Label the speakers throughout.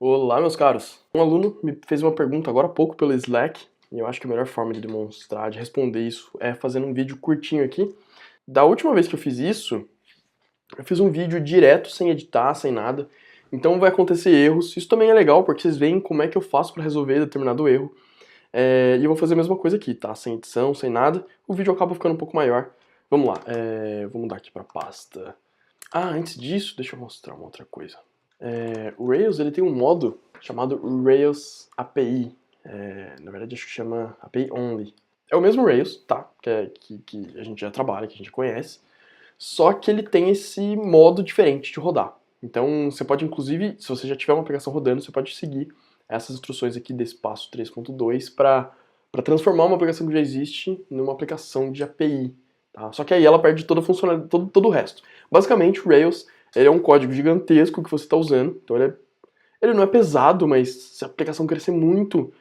Speaker 1: Olá, meus caros. Um aluno me fez uma pergunta agora há pouco pelo Slack, e eu acho que a melhor forma de demonstrar, de responder isso, é fazendo um vídeo curtinho aqui. Da última vez que eu fiz isso, eu fiz um vídeo direto, sem editar, sem nada. Então vai acontecer erros. Isso também é legal, porque vocês veem como é que eu faço para resolver determinado erro. E eu vou fazer a mesma coisa aqui, tá? Sem edição, sem nada. O vídeo acaba ficando um pouco maior. Vamos lá, vou mudar aqui para pasta. Ah, antes disso, deixa eu mostrar uma outra coisa. O Rails ele tem um modo chamado Rails API. Na verdade, acho que chama API Only. É o mesmo Rails, tá? Que a gente já trabalha, que a gente conhece. Só que ele tem esse modo diferente de rodar. Então, você pode, inclusive, se você já tiver uma aplicação rodando, você pode seguir essas instruções aqui desse passo 3.2 para transformar uma aplicação que já existe numa aplicação de API. Tá? Só que aí ela perde toda a funcionalidade, todo o resto. Basicamente, o Rails ele é um código gigantesco que você está usando. Então, ele não é pesado, mas se a aplicação crescer muito,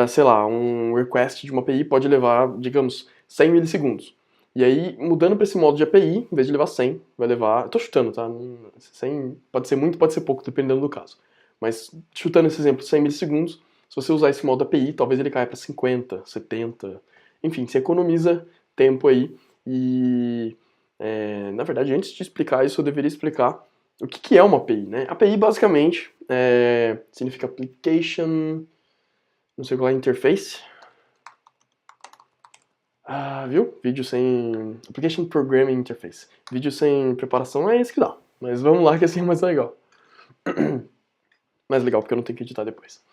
Speaker 1: sei lá, um request de uma API pode levar, digamos, 100 milissegundos. E aí, mudando para esse modo de API, em vez de levar 100, vai levar. Eu tô chutando, tá? 100 pode ser muito, pode ser pouco, dependendo do caso. Mas chutando esse exemplo, 100 milissegundos, se você usar esse modo API, talvez ele caia para 50, 70. Enfim, você economiza tempo aí. E, na verdade, antes de explicar isso, eu deveria explicar o que é uma API, né? API, basicamente, significa Application, não sei qual é a interface. Ah, viu? Vídeo sem... Application Programming Interface. Vídeo sem preparação é isso que dá. Mas vamos lá que assim é mais legal. Mais legal, porque eu não tenho que editar depois.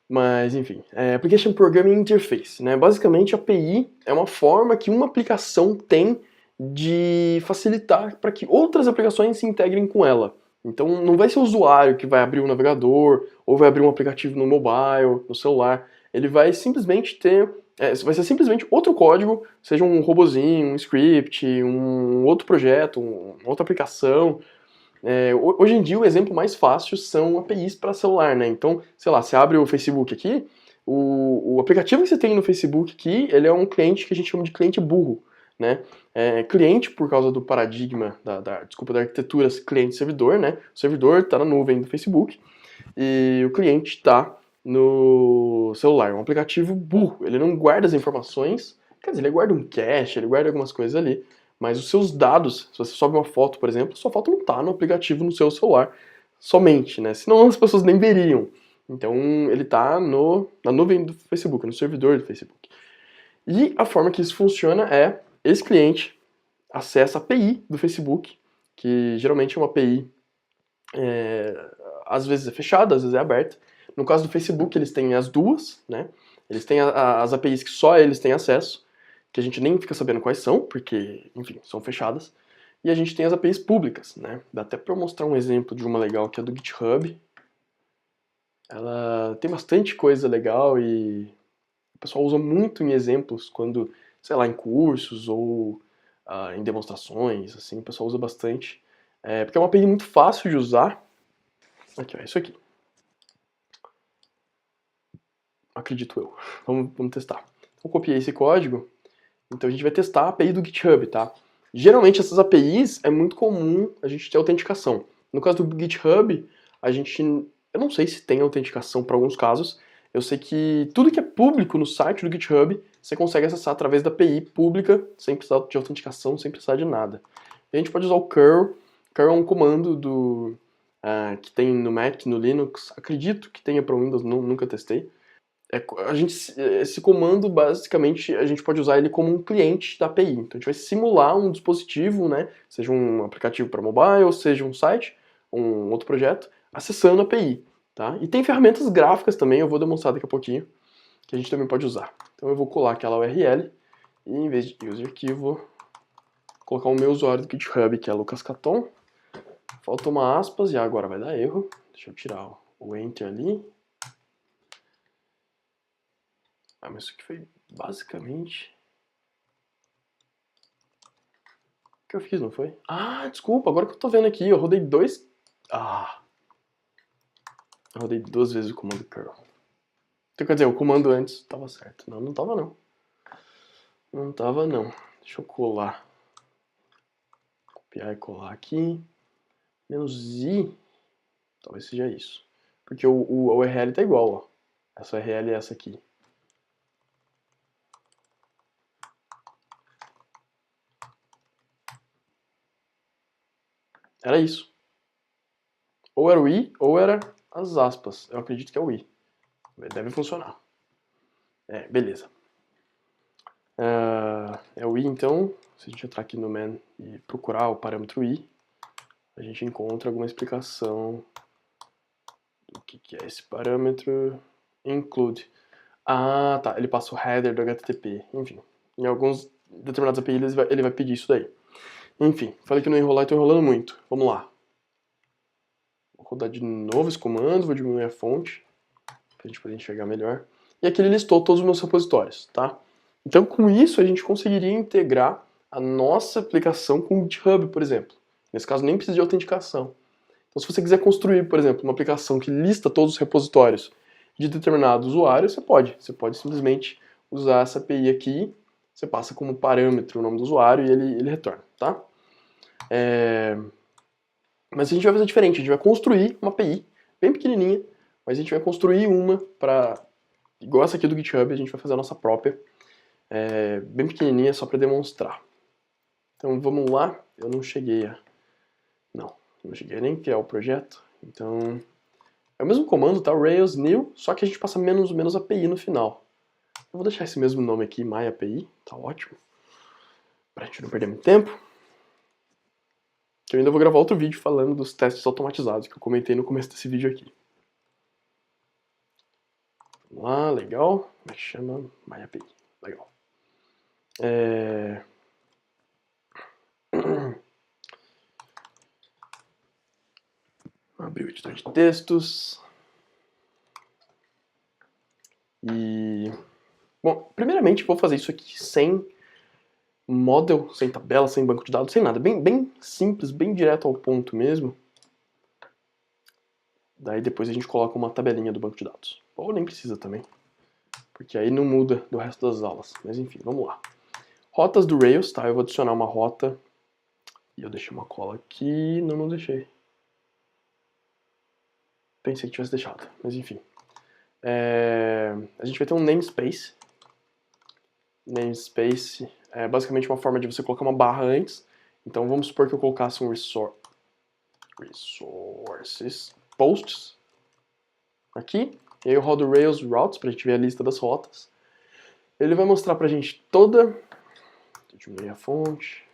Speaker 1: Mas, enfim. Application Programming Interface, né? Basicamente, a API é uma forma que uma aplicação tem de facilitar para que outras aplicações se integrem com ela. Então, não vai ser o usuário que vai abrir o navegador ou vai abrir um aplicativo no mobile, no celular. Ele vai simplesmente ter vai ser simplesmente outro código, seja um robozinho, um script, um outro projeto, uma outra aplicação. Hoje em dia o exemplo mais fácil são APIs para celular, né? Então, sei lá, você abre o Facebook aqui, o aplicativo que você tem no Facebook aqui, ele é um cliente que a gente chama de cliente burro, né? Cliente por causa do paradigma, da arquitetura cliente-servidor, né? O servidor está na nuvem do Facebook e o cliente está no celular. É um aplicativo burro, ele não guarda as informações, quer dizer, ele guarda um cache, ele guarda algumas coisas ali, mas os seus dados, se você sobe uma foto, por exemplo, sua foto não está no aplicativo no seu celular somente, né? Senão as pessoas nem veriam. Então ele está na nuvem do Facebook, no servidor do Facebook. E a forma que isso funciona é, esse cliente acessa a API do Facebook, que geralmente é uma API às vezes é fechada, às vezes é aberta. No caso do Facebook, eles têm as duas, né? Eles têm as APIs que só eles têm acesso, que a gente nem fica sabendo quais são, porque, enfim, são fechadas. E a gente tem as APIs públicas, né? Dá até para eu mostrar um exemplo de uma legal que é do GitHub. Ela tem bastante coisa legal e o pessoal usa muito em exemplos quando, sei lá, em cursos ou em demonstrações, assim, o pessoal usa bastante. Porque é uma API muito fácil de usar. Aqui, ó, isso aqui. Acredito eu. Vamos testar. Então, copiei esse código. Então, a gente vai testar a API do GitHub, tá? Geralmente, essas APIs é muito comum a gente ter autenticação. No caso do GitHub, a gente... Eu não sei se tem autenticação para alguns casos. Eu sei que tudo que é público no site do GitHub, você consegue acessar através da API pública, sem precisar de autenticação, sem precisar de nada. E a gente pode usar o curl. Curl é um comando que tem no Mac, no Linux. Acredito que tenha para Windows, nunca testei. Esse comando, basicamente, a gente pode usar ele como um cliente da API. Então a gente vai simular um dispositivo, né? Seja um aplicativo para mobile, seja um site, um outro projeto, acessando a API. Tá? E tem ferramentas gráficas também, eu vou demonstrar daqui a pouquinho, que a gente também pode usar. Então eu vou colar aquela URL e em vez de user aqui, eu vou colocar o meu usuário do GitHub, que é Lucas Caton. Falta uma aspas e agora vai dar erro. Deixa eu tirar o Enter ali. Mas isso aqui foi basicamente o que eu fiz, não foi? Ah, desculpa, agora que eu tô vendo aqui, eu rodei dois... eu rodei duas vezes o comando curl. Então, quer dizer, o comando antes tava certo. Não, não tava não. Não tava não. Deixa eu colar. Copiar e colar aqui. Menos I, talvez seja isso. porque o URL tá igual, ó. Essa URL é essa aqui. Era isso. Ou era o i, ou era as aspas. Eu acredito que é o i. Deve funcionar. Beleza. É o i, então. Se a gente entrar aqui no man e procurar o parâmetro i, a gente encontra alguma explicação do que é esse parâmetro. Include. Ah, tá. Ele passa o header do HTTP. Enfim. Em alguns determinados APIs ele vai pedir isso daí. Enfim, falei que não ia enrolar e tô enrolando muito. Vamos lá. Vou rodar de novo esse comando, vou diminuir a fonte, pra gente poder enxergar melhor. E aqui ele listou todos os meus repositórios, tá? Então com isso a gente conseguiria integrar a nossa aplicação com o GitHub, por exemplo. Nesse caso nem precisa de autenticação. Então se você quiser construir, por exemplo, uma aplicação que lista todos os repositórios de determinado usuário, você pode. Você pode simplesmente usar essa API aqui, você passa como parâmetro o nome do usuário e ele retorna, tá? Mas a gente vai fazer diferente, a gente vai construir uma API bem pequenininha, mas a gente vai construir uma para, igual essa aqui do GitHub, a gente vai fazer a nossa própria, bem pequenininha só para demonstrar. Então vamos lá, eu não cheguei a... Não cheguei a nem criar o projeto, então... É o mesmo comando, tá? Rails new, só que a gente passa menos API no final. Eu vou deixar esse mesmo nome aqui, MyAPI, tá ótimo. Pra gente não perder muito tempo. Que eu ainda vou gravar outro vídeo falando dos testes automatizados que eu comentei no começo desse vídeo aqui. Vamos lá, legal. Como é que chama? MyAPI. Legal. Abrir o editor de textos. E... Bom, primeiramente vou fazer isso aqui sem model, sem tabela, sem banco de dados, sem nada. Bem simples, bem direto ao ponto mesmo. Daí depois a gente coloca uma tabelinha do banco de dados. Ou nem precisa também, porque aí não muda do resto das aulas. Mas enfim, vamos lá. Rotas do Rails, tá? Eu vou adicionar uma rota. E eu deixei uma cola aqui. Não deixei. Pensei que tivesse deixado, mas enfim. A gente vai ter um namespace. Namespace é basicamente uma forma de você colocar uma barra antes. Então vamos supor que eu colocasse um resources posts aqui. E aí eu rodo Rails routes pra gente ver a lista das rotas. Ele vai mostrar pra gente toda... Deixa eu diminuir a fonte.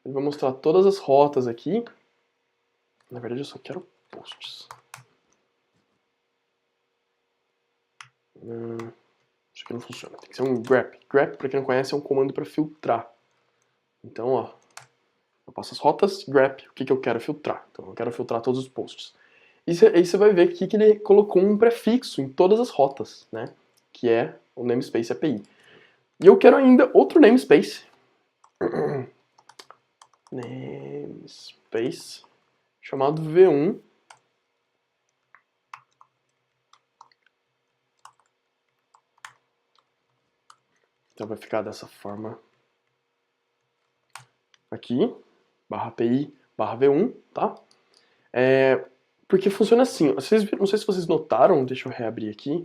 Speaker 1: Ele vai mostrar todas as rotas aqui. Na verdade eu só quero posts. Isso aqui não funciona, tem que ser um grep. Grep, pra quem não conhece, é um comando para filtrar. Então, ó, eu passo as rotas, grep, o que eu quero filtrar? Então eu quero filtrar todos os posts. E aí você vai ver aqui que ele colocou um prefixo em todas as rotas, né? Que é o namespace API. E eu quero ainda outro namespace. Namespace chamado V1. Então vai ficar dessa forma aqui, barra API, barra V1, tá? Porque funciona assim, não sei se vocês notaram, deixa eu reabrir aqui,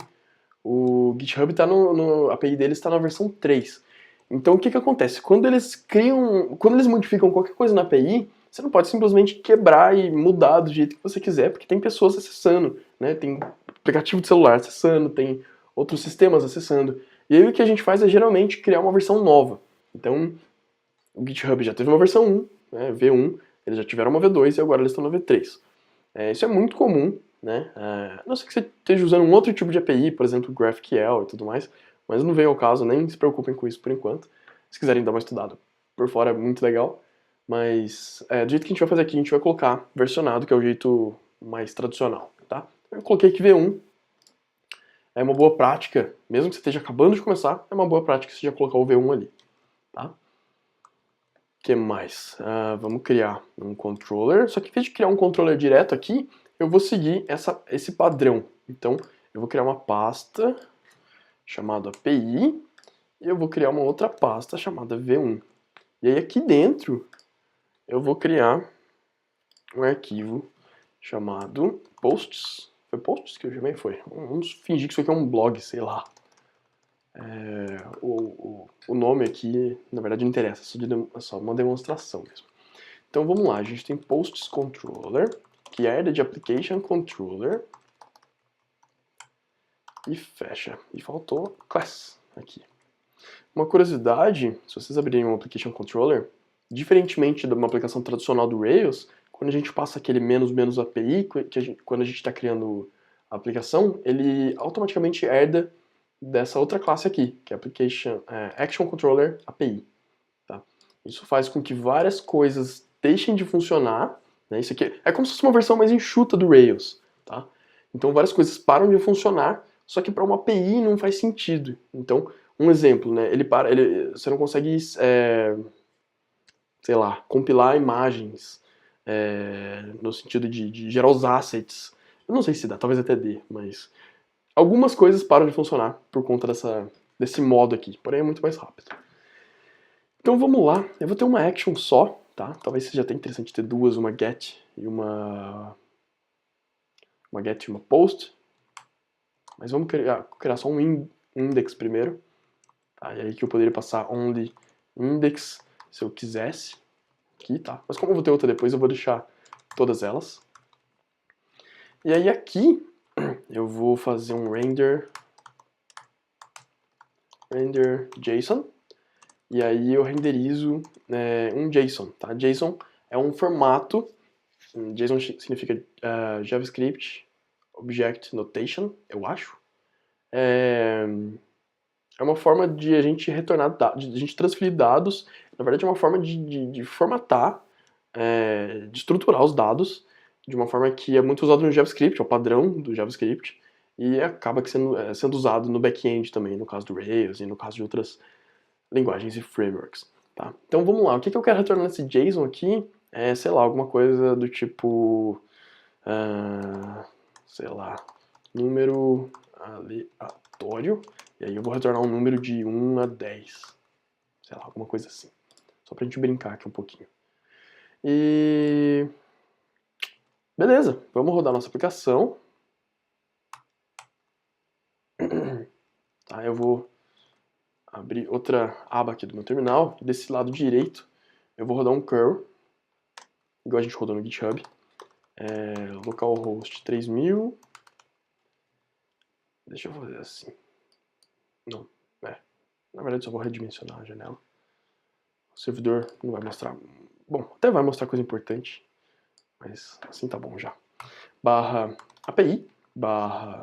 Speaker 1: o GitHub tá a API deles está na versão 3. Então o que acontece? Quando eles modificam qualquer coisa na API, você não pode simplesmente quebrar e mudar do jeito que você quiser, porque tem pessoas acessando, né? Tem aplicativo de celular acessando, tem outros sistemas acessando. E aí o que a gente faz é geralmente criar uma versão nova. Então o GitHub já teve uma versão 1, né, V1, eles já tiveram uma V2 e agora eles estão na V3. Isso é muito comum, né? A não ser que você esteja usando um outro tipo de API, por exemplo, GraphQL e tudo mais, mas não veio ao caso, nem se preocupem com isso por enquanto. Se quiserem dar uma estudada por fora, é muito legal. Mas do jeito que a gente vai fazer aqui, a gente vai colocar versionado, que é o jeito mais tradicional, tá? Eu coloquei aqui V1. É uma boa prática, mesmo que você esteja acabando de começar, é uma boa prática você já colocar o V1 ali, tá? O que mais? Vamos criar um controller, só que em vez de criar um controller direto aqui, eu vou seguir esse padrão. Então, eu vou criar uma pasta chamada API e eu vou criar uma outra pasta chamada V1. E aí aqui dentro, eu vou criar um arquivo chamado posts. Foi posts que eu chamei? Foi. Vamos fingir que isso aqui é um blog, sei lá. O nome aqui, na verdade, não interessa, é só uma demonstração mesmo. Então vamos lá, a gente tem posts controller, que herda de application controller, e fecha. E faltou class aqui. Uma curiosidade, se vocês abrirem um application controller, diferentemente de uma aplicação tradicional do Rails, quando a gente passa aquele menos API, quando a gente está criando a aplicação, ele automaticamente herda dessa outra classe aqui, que é Application Action Controller API. Tá? Isso faz com que várias coisas deixem de funcionar. Né? Isso aqui é como se fosse uma versão mais enxuta do Rails. Tá? Então várias coisas param de funcionar, só que para uma API não faz sentido. Então, um exemplo, né? Você não consegue, sei lá, compilar imagens no sentido de gerar os assets. Eu não sei se dá, talvez até dê, mas algumas coisas param de funcionar por conta desse modo aqui, porém é muito mais rápido. Então vamos lá, eu vou ter uma action só, tá? Talvez seja até interessante ter duas, uma get e uma post. Mas vamos criar só um index primeiro. Tá? E aí que eu poderia passar only index se eu quisesse. Aqui, tá? Mas como eu vou ter outra depois, eu vou deixar todas elas. E aí aqui eu vou fazer um render JSON. E aí eu renderizo um JSON, tá? JSON é um formato, JSON significa JavaScript Object Notation, eu acho. É uma forma de a gente retornar dados, de a gente transferir dados, na verdade é uma forma de formatar, de estruturar os dados de uma forma que é muito usado no JavaScript, é o padrão do JavaScript, e acaba sendo usado no back-end também, no caso do Rails e no caso de outras linguagens e frameworks. Tá? Então vamos lá, o que eu quero retornar nesse JSON aqui é, sei lá, alguma coisa do tipo, sei lá, número aleatório, e aí eu vou retornar um número de 1 a 10, sei lá, alguma coisa assim, só pra gente brincar aqui um pouquinho. E beleza, vamos rodar nossa aplicação. Tá, eu vou abrir outra aba aqui do meu terminal. Desse lado direito, eu vou rodar um curl, igual a gente rodou no GitHub. Localhost 3000. Deixa eu fazer assim. Não, na verdade só vou redimensionar a janela. O servidor não vai mostrar... Bom, até vai mostrar coisa importante, mas assim tá bom já. Barra API, barra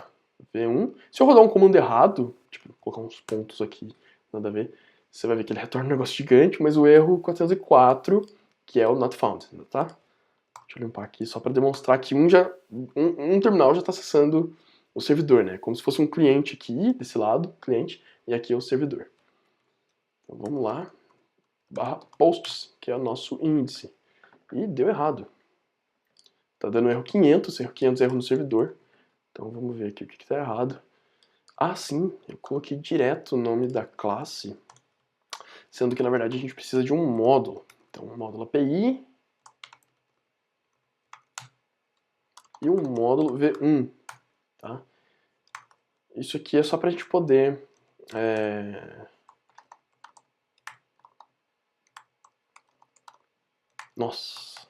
Speaker 1: V1. Se eu rodar um comando errado, tipo, colocar uns pontos aqui, nada a ver, você vai ver que ele retorna um negócio gigante, mas o erro 404, que é o not found, tá? Deixa eu limpar aqui só para demonstrar que um terminal já está acessando o servidor, né? Como se fosse um cliente aqui, desse lado, cliente, e aqui é o servidor. Então vamos lá, barra posts, que é o nosso índice. E deu errado. Tá dando erro 500 erro no servidor. Então vamos ver aqui o que está errado. Ah, sim, eu coloquei direto o nome da classe, sendo que na verdade a gente precisa de um módulo. Então, um módulo API e um módulo V1, tá? Isso aqui é só para a gente poder Nossa,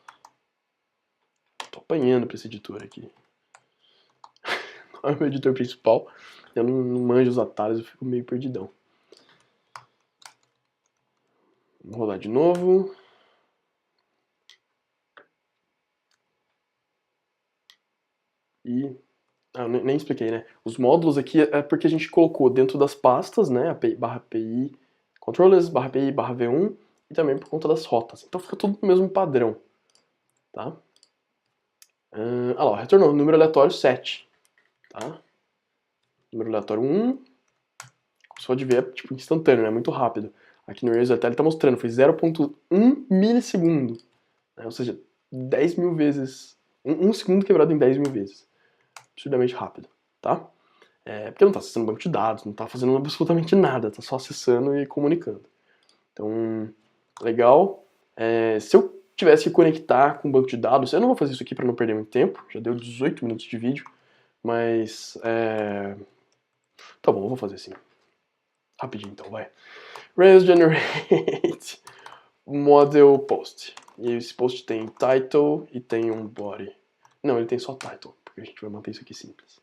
Speaker 1: tô apanhando pra esse editor aqui. Não é o meu editor principal, eu não manjo os atalhos, eu fico meio perdidão. Vamos rodar de novo. E... Ah, nem expliquei, né? Os módulos aqui é porque a gente colocou dentro das pastas, né? API, barra API controllers, barra API, barra V1, e também por conta das rotas. Então fica tudo no mesmo padrão, tá? Ah lá, retornou número aleatório 7, tá? Número aleatório 1, você pode ver, é tipo instantâneo, né? Muito rápido. Aqui no Rails até ele tá mostrando, foi 0.1 milissegundo. Né? Ou seja, 10 mil vezes. Um segundo quebrado em 10 mil vezes. Absurdamente rápido, tá? Porque não tá acessando banco de dados, não tá fazendo absolutamente nada, tá só acessando e comunicando. Então, legal. Se eu tivesse que conectar com o banco de dados, eu não vou fazer isso aqui para não perder muito tempo, já deu 18 minutos de vídeo, Mas, tá bom, eu vou fazer assim. Rapidinho então, vai. Rails generate model post. E esse post tem title e tem um body. Não, ele tem só title, porque a gente vai manter isso aqui simples.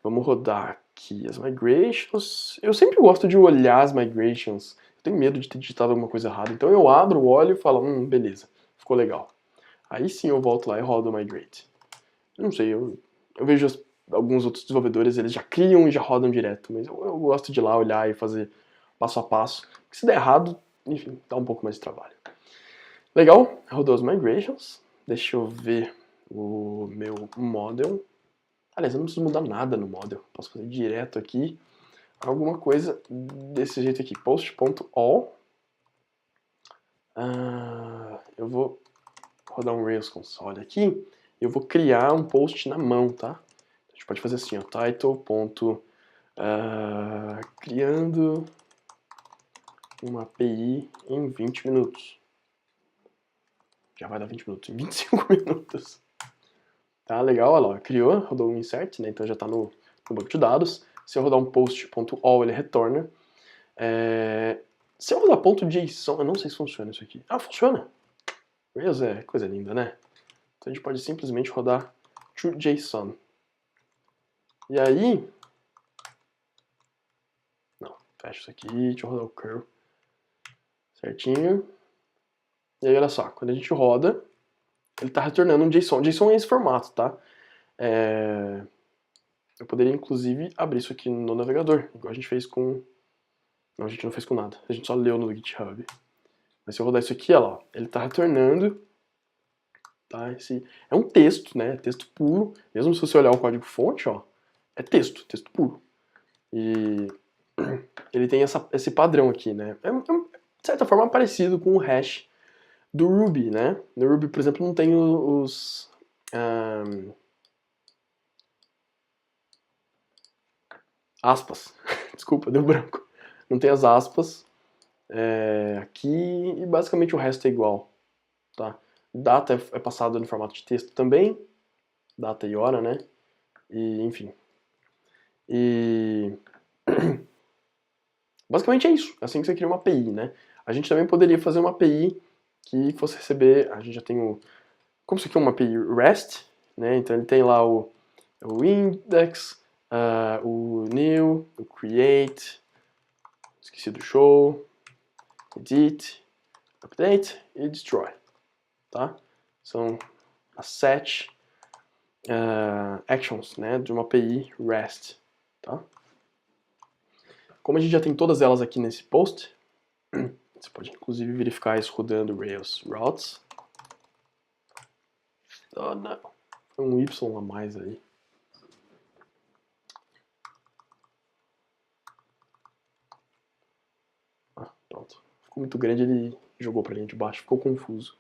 Speaker 1: Vamos rodar aqui as migrations. Eu sempre gosto de olhar as migrations. Eu tenho medo de ter digitado alguma coisa errada. Então eu abro, olho e falo, beleza, ficou legal. Aí sim eu volto lá e rodo o migrate. Eu não sei, eu vejo alguns outros desenvolvedores, eles já criam e já rodam direto. Mas eu gosto de ir lá olhar e fazer passo a passo. Porque se der errado, enfim, dá um pouco mais de trabalho. Legal, rodou as migrations. Deixa eu ver o meu model. Aliás, eu não preciso mudar nada no model. Posso fazer direto aqui alguma coisa desse jeito aqui. Post.all. Eu vou rodar um Rails console aqui. E eu vou criar um post na mão, tá? A gente pode fazer assim, ó. Title. Criando uma API em 20 minutos. Já vai dar 20 minutos, em 25 minutos. Tá legal, olha lá, criou, rodou um insert, né? Então já tá no banco de dados. Se eu rodar um post.all, ele retorna. Se eu rodar .json, eu não sei se funciona isso aqui. Ah, funciona! Rails é coisa linda, né? Então a gente pode simplesmente rodar to.json. E aí... Não, fecha isso aqui, deixa eu rodar o curl. Certinho. E aí, olha só, quando a gente roda, ele tá retornando um JSON. JSON é esse formato, tá? Eu poderia, inclusive, abrir isso aqui no navegador, igual a gente fez com... Não, a gente não fez com nada. A gente só leu no GitHub. Mas se eu rodar isso aqui, olha lá, ele tá retornando, tá? É um texto, né? Texto puro. Mesmo se você olhar o código fonte, ó, é texto puro. E ele tem esse padrão aqui, né? De certa forma, parecido com o hash do Ruby, né? No Ruby, por exemplo, não tem os... aspas. Desculpa, deu branco. Não tem as aspas aqui e basicamente o resto é igual, tá? Data é passado no formato de texto também, data e hora, né? E, enfim. E basicamente é isso. É assim que você cria uma API, né? A gente também poderia fazer uma API que fosse receber... A gente já tem o... Como isso aqui é uma API REST, né? Então ele tem lá o index, o new, o create, esqueci do show, edit, update e destroy, tá? São as 7 actions, né, de uma API REST, tá? Como a gente já tem todas elas aqui nesse post, você pode inclusive verificar isso rodando Rails routes. Oh, não. Foi um Y a mais aí. Pronto. Ficou muito grande, ele jogou pra linha de baixo, ficou confuso.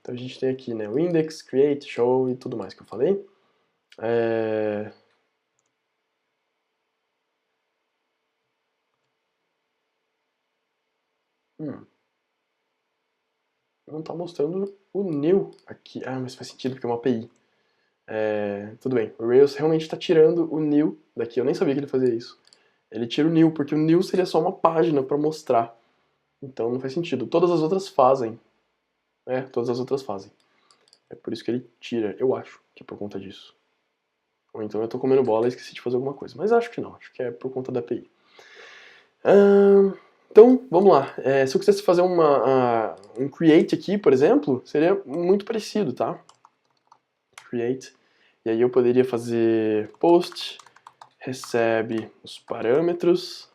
Speaker 1: Então a gente tem aqui, né, o index, create, show e tudo mais que eu falei. Não está mostrando o new aqui. Ah, mas faz sentido porque é uma API. Tudo bem, o Rails realmente está tirando o new daqui. Eu nem sabia que ele fazia isso. Ele tira o new, porque o new seria só uma página para mostrar. Então não faz sentido. Todas as outras fazem. Todas as outras fazem. É por isso que ele tira, eu acho, que é por conta disso. Ou então eu tô comendo bola e esqueci de fazer alguma coisa. Mas acho que não, acho que é por conta da API. Então, vamos lá. Se eu quisesse fazer um create aqui, por exemplo, seria muito parecido, tá? Create. E aí eu poderia fazer post, recebe os parâmetros,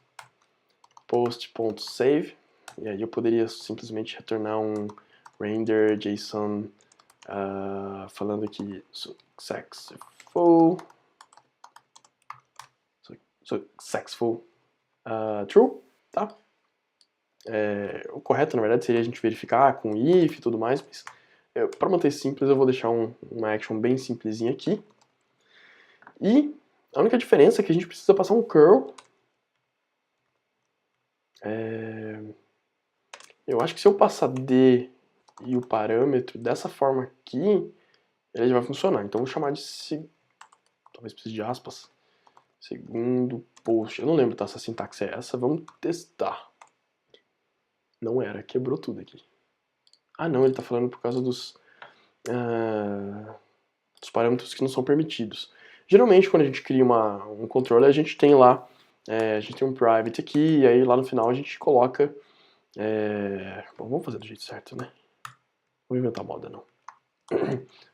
Speaker 1: post.save. E aí eu poderia simplesmente retornar um render JSON falando aqui successful true, tá? O correto, na verdade, seria a gente verificar com if e tudo mais, mas para manter simples eu vou deixar uma action bem simplesinha aqui. E a única diferença é que a gente precisa passar um curl. Eu acho que se eu passar d e o parâmetro dessa forma aqui, ele já vai funcionar. Então eu vou chamar de, talvez precise de aspas, segundo post. Eu não lembro, tá, se a sintaxe é essa. Vamos testar. Não era, quebrou tudo aqui. Ah não, ele tá falando por causa dos parâmetros que não são permitidos. Geralmente quando a gente cria um controller, a gente tem lá, a gente tem um private aqui, e aí lá no final a gente coloca, bom, vamos fazer do jeito certo, né? Não vou inventar moda não.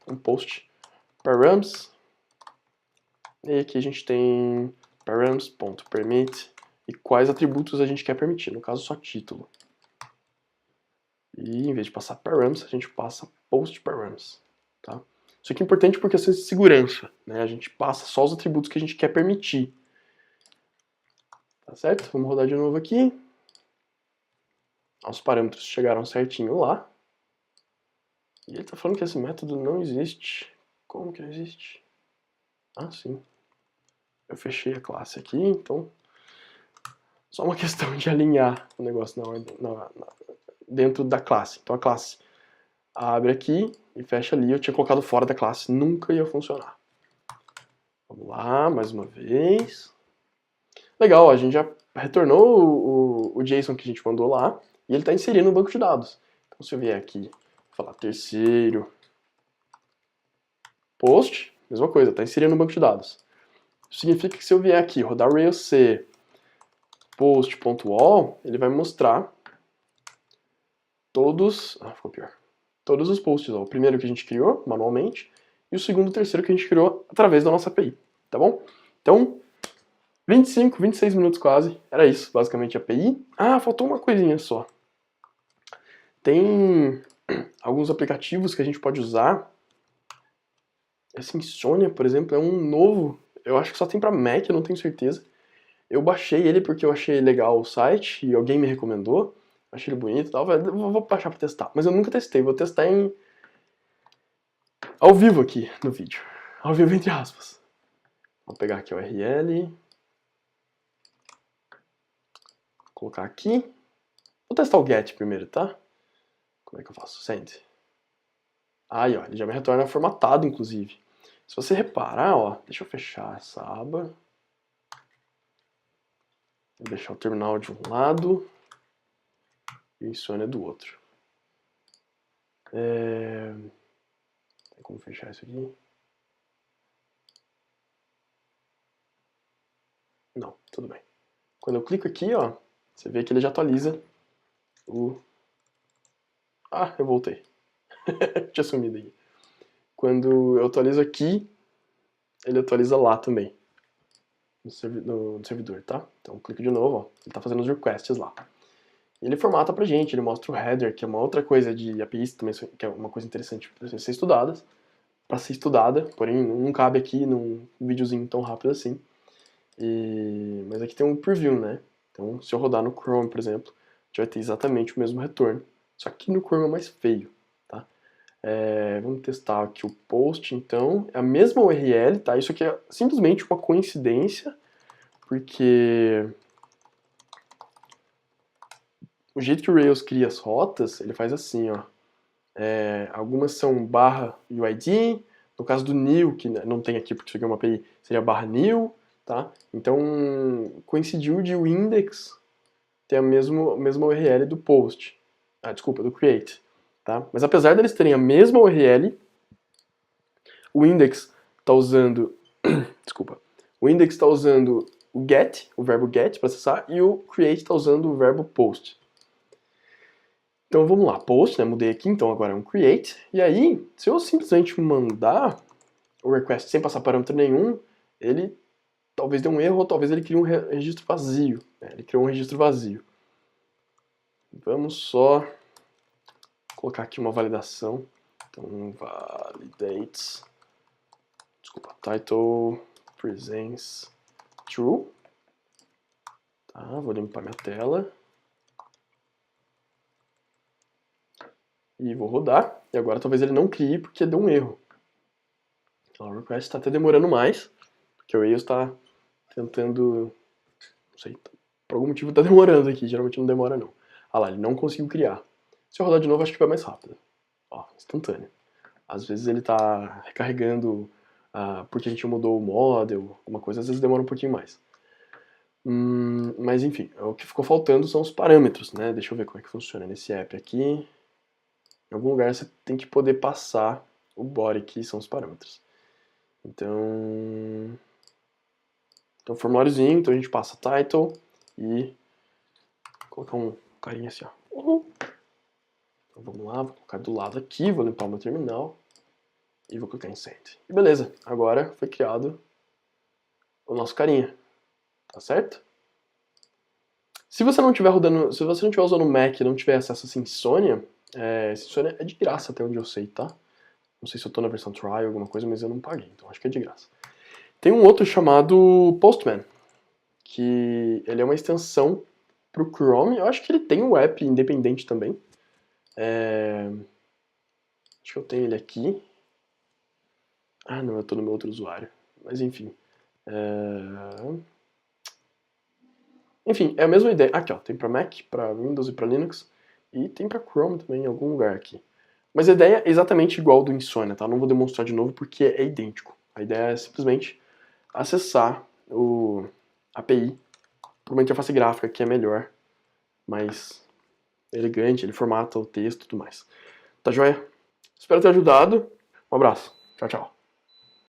Speaker 1: Um post params, e aqui a gente tem params.permit e quais atributos a gente quer permitir, no caso só título. E em vez de passar params, a gente passa post params, tá? Isso aqui é importante por questões de segurança, né? A gente passa só os atributos que a gente quer permitir. Tá certo? Vamos rodar de novo aqui. Os parâmetros chegaram certinho lá. E ele tá falando que esse método não existe. Como que não existe? Ah, sim. Eu fechei a classe aqui, então... Só uma questão de alinhar o negócio dentro da classe. Então a classe abre aqui e fecha ali. Eu tinha colocado fora da classe, nunca ia funcionar. Vamos lá, mais uma vez. Legal, a gente já retornou o JSON que a gente mandou lá e ele está inserindo no banco de dados. Então se eu vier aqui, falar terceiro post, mesma coisa, está inserindo no banco de dados. Isso significa que se eu vier aqui, rodar Rails C post.all, ele vai mostrar todos, ficou pior, todos os posts, ó, o primeiro que a gente criou manualmente e o segundo e o terceiro que a gente criou através da nossa API, tá bom? Então, 25, 26 minutos quase, era isso, basicamente a API. Ah, faltou uma coisinha só. Tem alguns aplicativos que a gente pode usar. Esse Insomnia, por exemplo, é um novo, eu acho que só tem pra Mac, eu não tenho certeza. Eu baixei ele porque eu achei legal o site e alguém me recomendou. Achei ele bonito e tal, vou baixar pra testar. Mas eu nunca testei, vou testar ao vivo aqui no vídeo. Ao vivo entre aspas. Vou pegar aqui o URL. Colocar aqui. Vou testar o get primeiro, tá? Como é que eu faço? Send. Aí, ó, ele já me retorna formatado, inclusive. Se você reparar, ó, deixa eu fechar essa aba. Vou deixar o terminal de um lado e o Insomnia do outro. Tem como fechar isso aqui? Não, tudo bem. Quando eu clico aqui, ó, você vê que ele já atualiza o... Ah, eu voltei. Tinha sumido aí. Quando eu atualizo aqui, ele atualiza lá também. No servidor, tá? Então eu clico de novo, ó. Ele tá fazendo os requests lá. E ele formata pra gente, ele mostra o header, que é uma outra coisa de APIs também, que é uma coisa interessante para ser estudada, porém não cabe aqui num videozinho tão rápido assim. Mas aqui tem um preview, né? Então se eu rodar no Chrome, por exemplo, a gente vai ter exatamente o mesmo retorno, só que no Chrome é mais feio, tá? Vamos testar aqui o post, então, é a mesma URL, tá? Isso aqui é simplesmente uma coincidência, porque o jeito que o Rails cria as rotas, ele faz assim, ó. Algumas são barra UID, no caso do new, que não tem aqui porque isso aqui é uma API, seria barra new, tá? Então, coincidiu de o index ter a mesma URL do post. Desculpa, do create, tá? Mas apesar deles terem a mesma URL, o index está usando, desculpa, o index está usando o get, o verbo get para acessar, e o create está usando o verbo post. Então vamos lá, post, né? Mudei aqui, então agora é um create. E aí, se eu simplesmente mandar o request sem passar parâmetro nenhum, ele talvez dê um erro, ou talvez ele crie um registro vazio. Né? Ele criou um registro vazio. Vamos só colocar aqui uma validação. Então, validates, desculpa, title presents true. Tá, vou limpar minha tela. E vou rodar. E agora talvez ele não crie porque deu um erro. Então, o request está até demorando mais, porque o Rails está tentando... Não sei, por algum motivo está demorando aqui, geralmente não demora não. Ah lá, ele não conseguiu criar. Se eu rodar de novo, acho que vai mais rápido. Ó, instantâneo. Às vezes ele tá recarregando porque a gente mudou o model, alguma coisa, às vezes demora um pouquinho mais. Mas enfim, o que ficou faltando são os parâmetros, né? Deixa eu ver como é que funciona nesse app aqui. Em algum lugar você tem que poder passar o body, que são os parâmetros. Então, formuláriozinho, então a gente passa title e colocar um carinha assim, ó. Então vamos lá, vou colocar do lado aqui, vou limpar o meu terminal e vou clicar em send. E beleza, agora foi criado o nosso carinha, tá certo? Se você não estiver rodando, se você não estiver usando o Mac e não tiver acesso a Synsomnia, Synsomnia é de graça até onde eu sei, tá? Não sei se eu tô na versão trial, alguma coisa, mas eu não paguei, então acho que é de graça. Tem um outro chamado Postman, que ele é uma extensão pro Chrome. Eu acho que ele tem um app independente também. Acho que eu tenho ele aqui. Ah, não, eu tô no meu outro usuário. Mas enfim. Enfim, é a mesma ideia. Aqui, ó, tem pra Mac, pra Windows e pra Linux. E tem pra Chrome também, em algum lugar aqui. Mas a ideia é exatamente igual do Insomnia, tá? Não vou demonstrar de novo porque é idêntico. A ideia é simplesmente acessar o API por uma interface gráfica que é melhor, mais elegante, ele formata o texto e tudo mais. Tá joia? Espero ter ajudado. Um abraço. Tchau, tchau.